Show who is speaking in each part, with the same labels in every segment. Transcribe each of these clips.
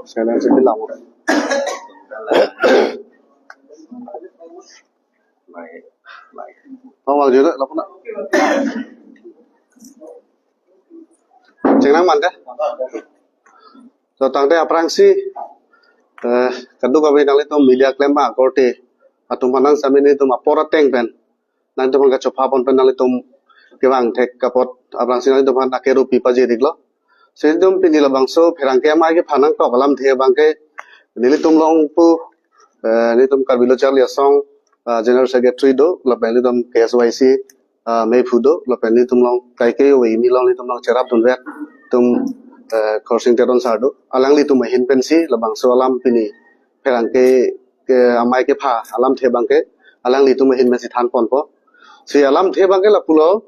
Speaker 1: Saya nak cakap lama. Awal juga, lapa nak? Jangan man deh. So tang deh aprangsi, kadang kami nang itu media klaim bah korte, atau manang sami ni itu mapora teng pen, nang itu man kacopa pon pen nang itu kewang tek kapot aprangsi nang itu man akeru pipa jadi glo. Sedum pini la bangso pherang ke mai ke phanang to kalam the bangke nili tum long pu ni tum karbilo charli song general secretary do la pen tum KSYC me phudo la pen ni tum long kai ke we mi long ni tum long cherap dun vet tum crossing teron sardo alang li tum hin pensi la bangso alam pini pherang ke amai ke pha alam the bangke alang li tum hin pensi than pon po si alam the bangke la pulo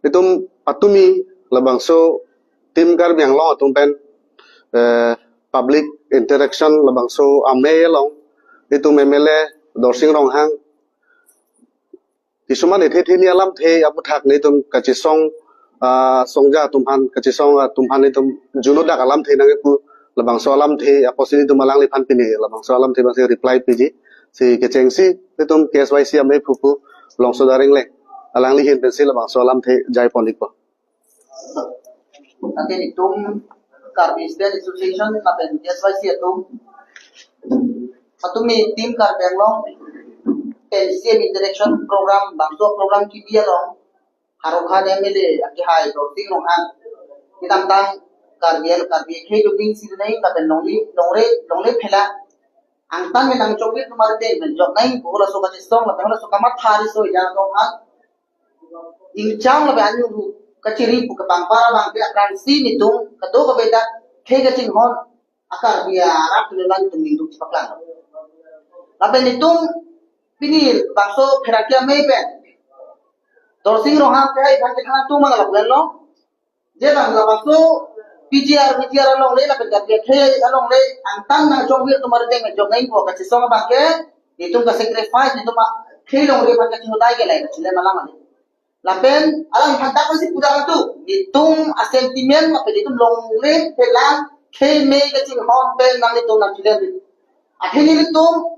Speaker 1: itum patumi la bangso tim kar biang long tum pen public interaction labang so ame long itu memele dorsing rong hang kisuman ethe the ni alam the apu thak ni tum kachisong songja tumhan kachisong tumhan ni tum juno dak alam the nang ku labang so alam the aposini tum malang li phan pini labang so alam the bang se reply piji si kechengsi tum KSYC ame phupu long so daring le alang li hin pensil labang so alam the jai ponik po
Speaker 2: nanti itum Carbistan Association kapan KSYC itum atumi tim karbeng long NCM interaction program bangso program kibia long harokha MLA aki hai dorting long hang kitam tang karbiel ke juming sidnai kapan longre phela angtan me nang chokit tumar de men jok nai bola so ka song la pehla so kamat thari so ya long hang ingchang la ban yu kaciri buka bangpara bang dia transi ni tung kado ka beda kega cing hon akar dia arab tulan tuming tu cepaklang laben ni tung pinil bakso pherakia mebe dorsing roham ke hai bang khana tu mangala bulan lo je bang la bakso PGR long le laben dia ke along le antang na jongwir tumar de me jongai ko ka song bang ke ni tung ka sacrifice ni tum ke long le bang ka chudai ke lai chile malam ani lapen alang handak masih pudang tu ditung asentimen apa ditung longle pelang ke me kecil hon pel nang ditung nang cilen akhirnya ditung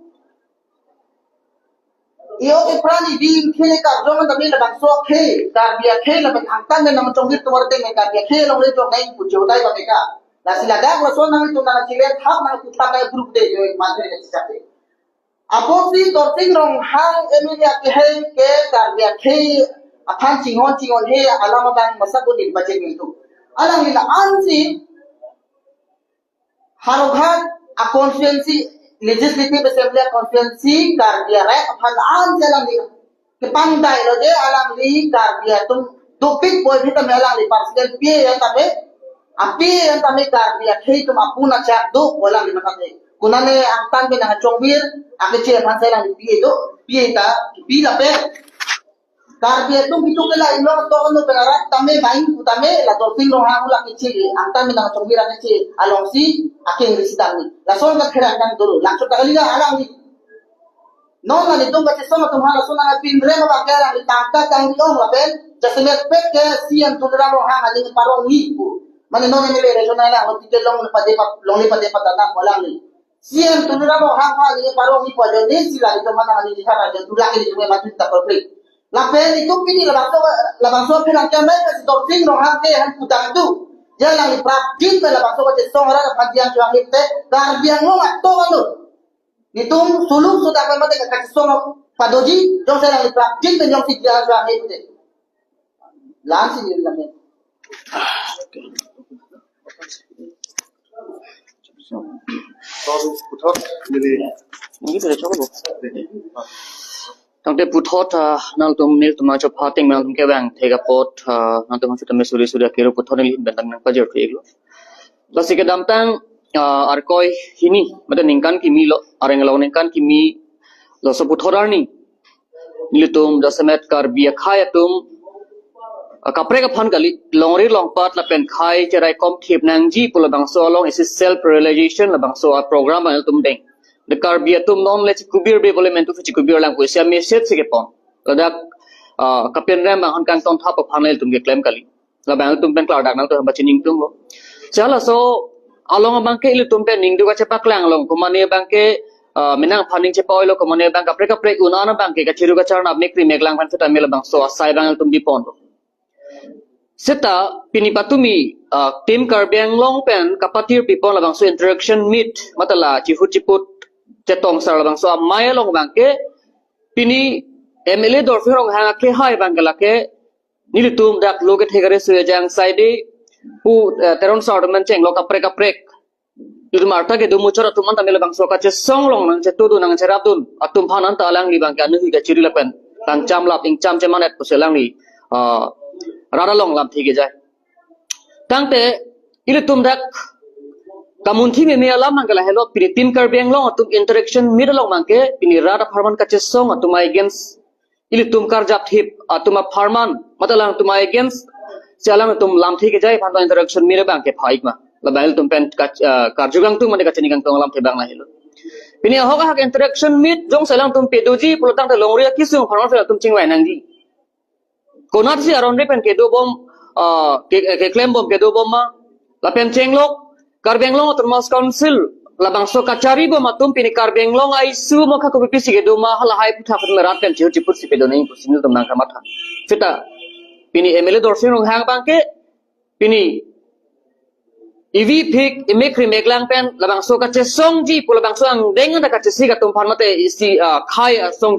Speaker 2: iyo ke prani di kele ka jongan tapi labang so ke karbia ke lapen angtan nang chongir tumar te me karbia ke longle to ngai pujotai ba ka la silaga ko so nang ditung nang cilen hak nang putar nang group de yo madre ke chate aposi dorting rong hang emilia ke he ke karbia ke apan cingon he alama bang masa ko din bache gitu alang ila ansi haroghat a constituency legislative assembly constituency kardia re apan an jalan ni ke pandai lo je alang li kardia tum topik boy bita melang li parcel pie yang tabe api yang tabe kardia ke tum apuna chak do bolang li makate kunane angtan be na chongbir akeche pan selang pie do pie ta pila pe karbia tu bitu kela ilo to ono penara tame bain utame la dolphin lo ha ula kichi anta mina chombira kichi alongsi ake ngisitani la son ka khera kan dulu la chota kaliga alang ni non na ni tung ka soma tumhara sona pin re ba kera ni tangka tang ni on la ben jasmet pek ke sian tudra lo ha ali parong ni bu mane non ni le regional la ho tite long ni pade patana kolang ni sian tudra lo ha ali parong ni po jo ni sila ito mana ni hara jo tudra ni tume matu ta perfect lapen itu kini labangso pernah kami kasi dorting roh hake han putang tu jalan ni praktik labangso kasi songra padian juang itu garbiang lo atau kalu nitung suluk sudah kami mati kasi songra padoji jong saya ni praktik dan jong sidia juang itu langsung ni lamen
Speaker 1: putot
Speaker 3: ini sudah cukup tangte puthot nang tum nil tum cha phating nang tum ke bang thega pot nang tum chu tam sudah kiro puthot ni bentang nang pajer theglo la sike dam tang arkoi hini mata ningkan kimi lo areng lo ningkan kimi lo so puthorar ni nilitum dasamet kar bia khaya tum kapre ka phan kali longri long pat la pen khai cherai kom thip nang ji pula bang so long is self realization la bang so program al tum deng the karbia tum non le kubir be bole men tu kubir lang ko sia message se ke pon ladak kapen ram han kang ton thap phanel tum ge claim kali la bang tum pen cloud dak nang tu baca ning tum lo chala so along bangke ilu tum pen ning du ka cepak lang long komane bangke menang funding cepa lo komane bang kapre kapre unana bangke ka chiru ka charna mekri meglang pan seta mela bang so asai bang tum di pon seta pini patumi tim karbiang long pen kapatir pipon la bang so interaction meet matala chihut chiput cetong sar la bang so maya long bangke pini MLA dorfirong hanga ke hai bangala ke nilitum dak loge thegare sujang saide pu teron sortment cheng lo kapre kapre itu marta ke dumu chora tuman tamela bang so ka che song long nang che tudu nang che rabdun atum phanan ta alang li bang ka nu ga chiri lapen tang cham lap ing cham che manet pu selang li rara long lam thige jai tangte ilitum dak kamunthi me alam mangala hello pini tim kar beng long atum interaction middle long mangke pini rara farman ka che song atum against ili tum kar jap thip atuma farman matalang tuma against chalang tum lam thik jai phan interaction mire bang ke phaik ma la bail tum pen kar jugang tu mane ka chini gang tong lam the bang na hilo pini hoga hak interaction mit jong salang tum pedoji pulotang te longria kisung farman fel tum chingwai nangji konat si aron re pen ke do bom ke claim bom ke do bom ma la pen chenglok kar benglong tum mas council labang so kacari bo matum pini kar benglong aisu mo ka ko pisi ke do ma hala hai putha pun rat pen chiu chipur si pedo nei pusinil tum nang kamatha fita pini MLA dorsin rong hang bangke pini ivi phik imekri meglang pen labang so ka che songji pula bang so ang deng da ka che si ka tum phan mate isi khai song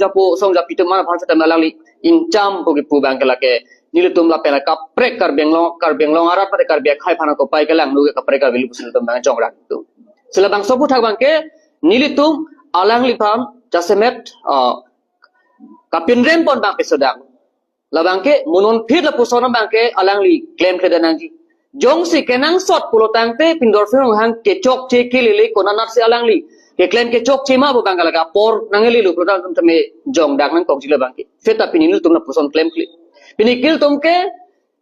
Speaker 3: japi tum mana phan sa malali in cham po ki pu bang la ke nilitum la pen ka prek kar benglong arat pate kar be khai phana ko pai ka lang nu ka prek ka vilu pusinil tum bang chong rak tu sila bang sopu thak bangke nilitum alang lipam jasemet kapin rem pon bang pesodang la bangke munon phir la pusona bangke alang li claim ke danangji jong si kenang sot pulotang te pindor firong hang ke chok che ke lele konanat se alang li ke claim ke chok che ma bo bangala ga por nangeli lu pulotang tum tame jong dak nang kong jila bangke feta pinil tum na puson claim kli pinikil tum ke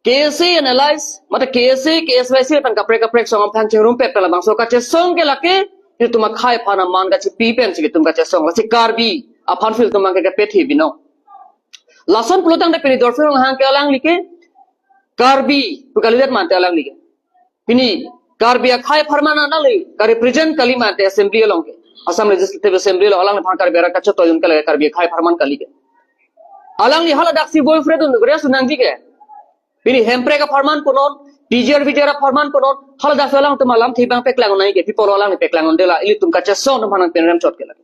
Speaker 3: KSA analyze mata KSA KSYC pan kapre song phan chengrum pe pela bang so ka che song ke lake il tuma khai phana man ga chi pi pen chi tum ka che song la chi karbi a phan fil tum ka pe thi bino lason pulotang de pini dorfeng hang ke alang like karbi pukalidat man te alang like pini karbi a khai pharmana na le ka represent kalima te assembly along ke Assam Legislative Assembly lo alang phan karbi ra ka che to yun ka le karbi khai pharman kali ke alang li hala daksi boyfriend un gre sunang ji ke pini hempre ka farman konon TJR vijara farman konon hal da salang tu malam thibang peklang nai ke people alang peklang dela ili tum ka chesong manang penram chot ke lagi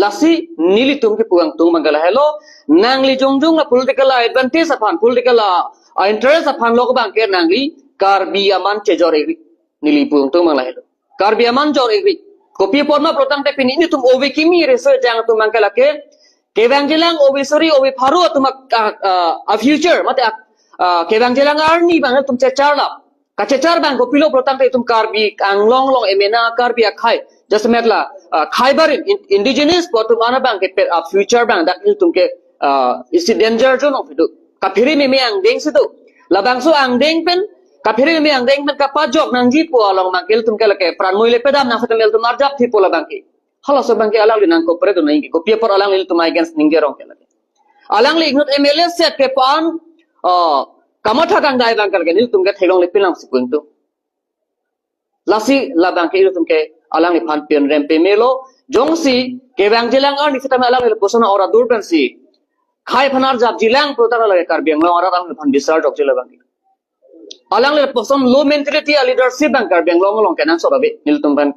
Speaker 3: lasi nili tum ke puang tung mangala hello nangli jongjong la political advantage aphan political interest aphan lok bang ke nangli karbi aman chejore nili puang tung mangala hello karbi aman jore kopi porma protang te pini ni tum obe kimi research jang tum mangala ke kebang jelang obe sori obe pharu tum a future mate kebang jelang arni bang tum cecar la ka cecar bang ko pilo protang te tum karbi ang long emena karbi akhai just metla khaibar indigenous ko tum ana bang ke future bang dak tum ke is danger zone of itu ka phiri me ang deng situ labang so ang deng pen ka phiri me ang deng pen ka pa jok nang ji po along mangkel tum ke la ke pran moi le pedam na fatamel tum arjap thi po la bang ke hala so bang ke alang li nang ko pre do nai ko pia por alang li tum against ningerong ke la alang li ignot MLA set ke pan kamatha kang dai bang kal ke nil tum ke thelong le pilang sipung tu lasi la bang ke tum ke alang ni phan pian rem pe melo jongsi ke bang jelang ar ni fitama alang le posona ora dur kan si khai phanar jap jilang protara lage kar beng lo ora alang phan bisar dok jela bang alang le poson low mentality leadership bang kar beng long ke nang so babe nil tum ban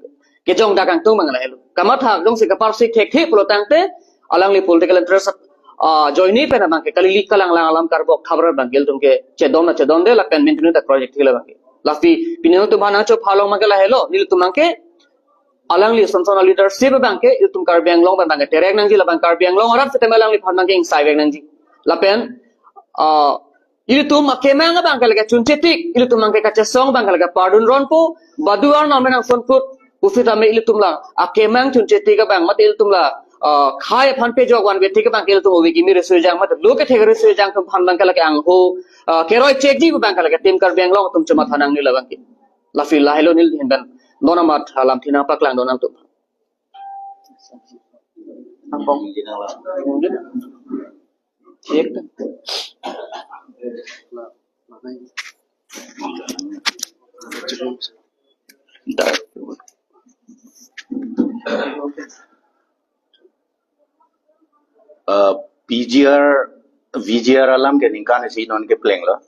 Speaker 3: ke jong da kang tu mang la helu kamatha jongsi ka par si thek thek lo tangte alang le political interest joini pena bangke kali lik kalang lang alam karbok khabar bangkel tumke chedon de la pen maintenance ta project hila bangke lafi pineno tu bana cho phalong magala hello nil tumangke alang li sonsona leadership bangke il tum kar benglong bangke terek nangji la bang kar benglong aram se temelang li phan bangke ing sai beng nangji la pen il tum akemang bangke la chunchetik il tumangke ka chesong bangke la pardon ronpo baduar na menang sonput ufita me il tumla akemang chunchetik ka bang mat il tumla khai phan pe jog wan beti ka bang kel tu obi kimi resu jang mat lo ke thegre resu jang tum phan bang kala ke ang ho keroi check ji bang kala ke tim kar beng long tum chuma thanang ni la bang ki la fi la hello nil hin ban dona mat halam thina pak lang donang tu angkong check
Speaker 4: PGR VGR alam ke ningkan si non ke pleng lo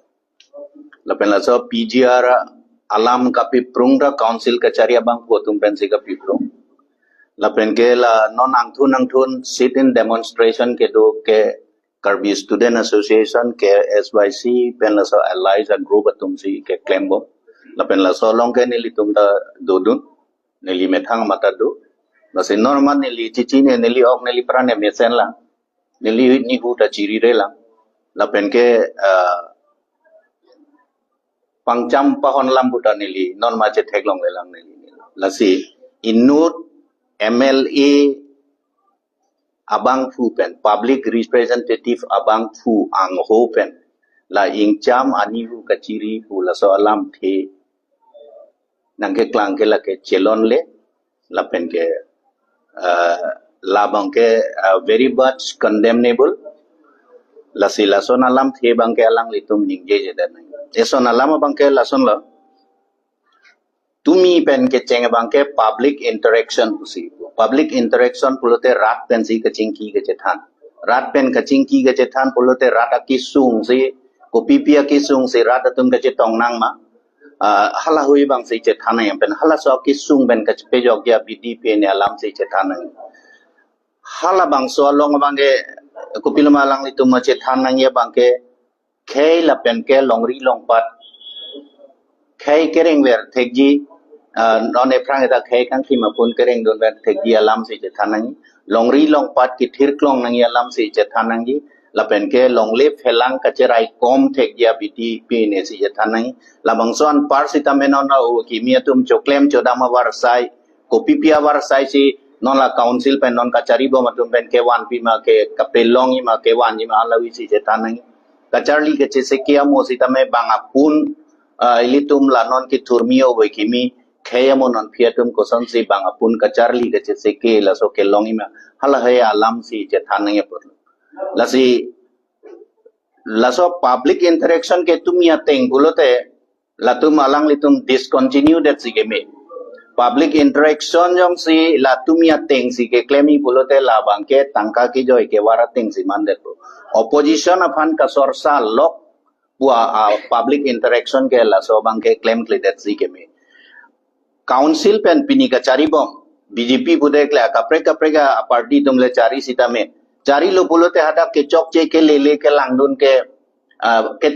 Speaker 4: lapen la so PGR alam kapi prungda council kacaria bang ko tum pensi kapi prung lapen ke la non angthun sit in demonstration ke do ke Karbi Student Association ke SYC pen la so allies a group tum si ke klembo lapen la so long ke nili tum da dodun nili methang mata do la se normal nili chichi ne nili ok nili prane mesen la nili ni huta chiri re la lapen ke pangcham pahon lam buta nili non ma che theklong le lang nili la si inut MLA abang fu pen public representative abang fu ang ho pen la ingcham ani hu kachiri hu la so alam the nangke klang ke la ke chelon le la pen ke labang ke very much condemnable la si la son alam the bang ke alang litum ningje je dan eson alam bang ke la son la tumi pen ke cheng bang ke public interaction pulote rat pen si kaching ki ke chethan rat pen kaching ki ke chethan pulote rat ki sung si ko pipia ki sung si rat tum ke chetong nang ma hala hui bang si chethan yang pen hala so ki sung pen ke pe jok ya BDP ne alam si chethan hala bang so long bang ke ko pilma lang litum ma chethan nang ya bang ke khei la pen ke longri longpat khei kereng wer thekji non e prang eta khei kang khima pun kereng don wer thekji alam si che thanang longri longpat ki thir klong nang alam si che thanang la pen ke longle phelang kacherai kom thekja biti pe ne si che thanang la bangson par sita menon na o ki miatum choklem chodama war sai kopi pia war sai si non la council pen non kachari bo matum pen ke wan pi ma ke kapelong ma ke wan ma alawi si che thanang kacharli ke se kia mo sita me bangapun ilitum lanon ki turmio we kimi khayamo non phiatum kosan si bangapun kacharli ke se ke la so ke longi ma hala hay alam si je thanang por la si la so public interaction ke tumia teng bulote la tum alang litum discontinue that si ke me public interaction jong si la tumia teng si ke claimi bulote la bangke tangka ki joy ke wara teng si mandet opposition afan ka sorsa lok bua public interaction ke la so bang ke claim clear si ke me council pen pini ka cari bom BJP bude kla kapre ka party tumle cari sita me cari lo bulote hadak ke chok che ke lele ke langdun ke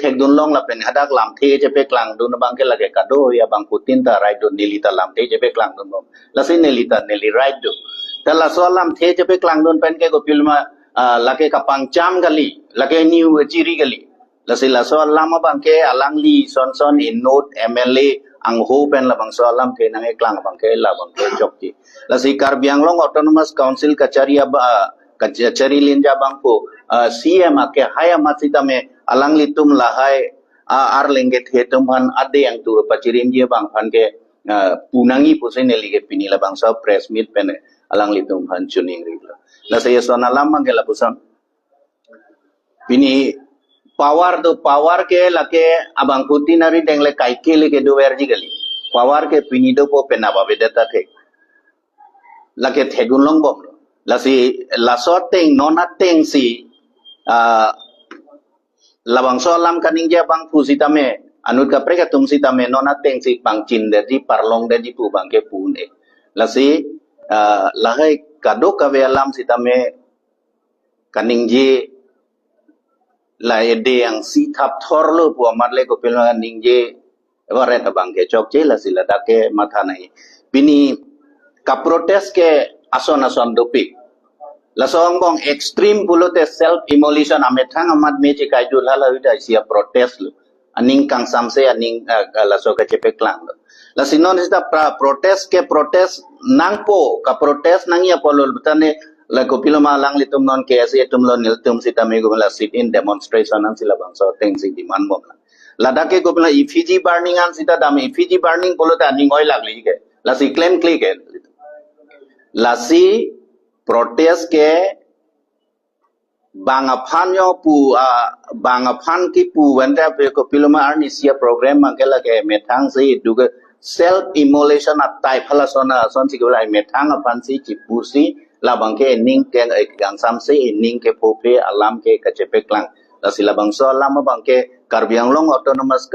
Speaker 4: thek dun long la pen hadak lam the je pe klang dun bang ke lage kado ya bang putin ta right dun nilita lam the je pe klang dun bom la sin nilita nili right do ta la so lam the je pe klang dun pen ke ko pilma lage kapang cham gali lage new chiri gali la si la so lam bang ke alang li son in note MLA ang ho pen la bang so lam the nang e klang bang ke la bang ke chok ji la si Karbi Anglong autonomous council kachari linja bang ko CM ke haya masita me alang litum lahai ar lenge thetum han ade yang tur pachirim je bang phan ke punangi pusene lige pini la bang so press meet pen alang litum han chuning ri la se so na lam mang ke la pusan pini power ke lake abang putinari dengle kaike le ke do verji gali power ke pini do po penaba vedata the lake thegun long bom la si la so teng nona teng si labang so lam kaning ja bang pusita me anut ka preka tum sita me nona teng si bang chin de di parlong de di pu bang ke pun e la si la hai kado ka ve alam sita me kaning je la ede yang si thap thor lo pu amat le ko pelong ning je eware ta bang ke chok che la si la da ke matha nai pini ka protest ke ason dopik la song bong extreme pulote self immolation amethang amat me che kai jul hala ida sia protest lo aning kang samse aning la so ka chepe klang la sinon ista protest nang po ka protest nang ya polol butane la ko piloma lang litum non ke ase tum lo nil tum sita me go la sit in demonstration an sila bang so thing si demand bom la da ke ko pla effigy burning an sita dam effigy burning polote aning oil lagli ke la si claim click ke la si protest ke Bangapan yo pu bangapan ki pu wanda pe ko piloma arnisia program mangkela ke metang si duga self immolation atai phala sona son si ko lai metang apan si chipu si labang ke ning ke gang sam si ning ke pope alam ke kachepe klang la si labang so alam bang ke Karbiang Long autonomous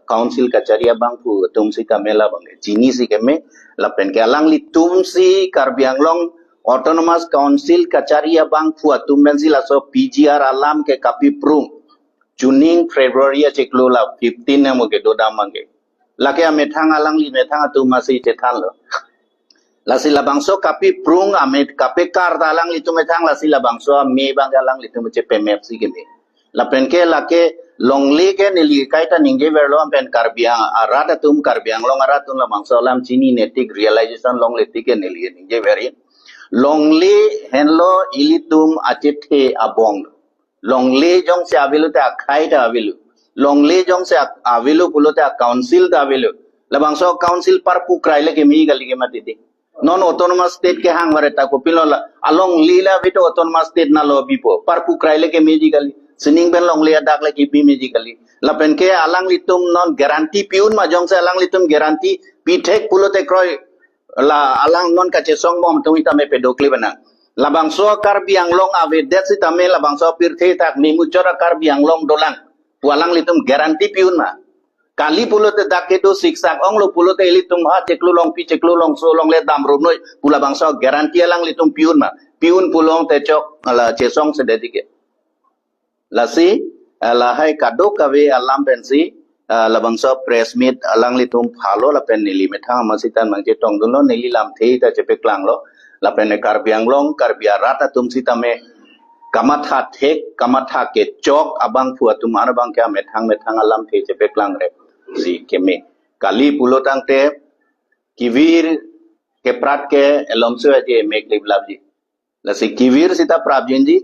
Speaker 4: council kacharia bang pu tum si kamela bang jini si keme la pen ke alang li tum si Karbiang Long Autonomous Council Kacharia Bang Fua Tumbensi Laso PGR Alam ke Kapi Prung Juning February Cheklo la 15 na mo ke doda mangke lake amethang alang li methang atu masih cetan lo lasi labangso Kapi Prung amet Kape Kar alang li tu methang lasi labangso me bang alang li tu me CPMF si ke me la penke lake longli ke nili kaita ningge verlo pen Karbiang arada tum Karbiang Long aratum labangso alam chini netik realization long leti ke nili ningge veri Longli henlo ilitum acithe abong. Longli jong se avilu te akai ta avilu. Longli jong se avilu pulo te council ta avilu. Labangso council parpu kraile ke mi gali ke matiti. Non autonomous state ke hang mareta ko pilola. Along lila vito autonomous state na lo bipo. Parpu kraile ke mi gali. Sining ben longli adak le ke bi mi gali. Lapen ke alang litum non garanti piun ma jong se alang litum garanti pitek pulo te kroy la alang non kache song bom tu ita me pedokli bana labang so Karbiang Long ave det si tame labang so pirthe tak mi muchora Karbiang Long dolang pualang litum garanti piun ma kali pulo te dakke do siksak ong lo pulo te litum ha ceklu long pi ceklu long so long le dam rum noi pula bang so garanti alang litum piun ma piun pulong te chok la chesong sedetike lasi la hai kadok kave alam pensi labang so press meet alang litum phalo la pen nili metha masitan mangke tong dulo nili lam thei ta chepe klang lo la pen Karbiang Long Karbia rata tum sitame kamatha thek kamatha ke chok abang phua tum ar bang kya methang alam thei chepe klang re si keme kali pulo tang te kivir ke prat ke elomso je mek lib labji la si kivir sita prabjinji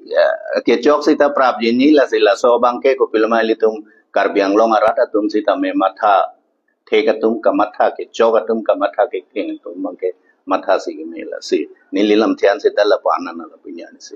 Speaker 4: ke chok sita prabjinji la si la so bang ke ko pilma litum Karbiang Long arata tum sita me matha thekatum ka matha ke chogatum ka matha ke king tum mangke matha si me la si nililam thian se dala pana na la punya si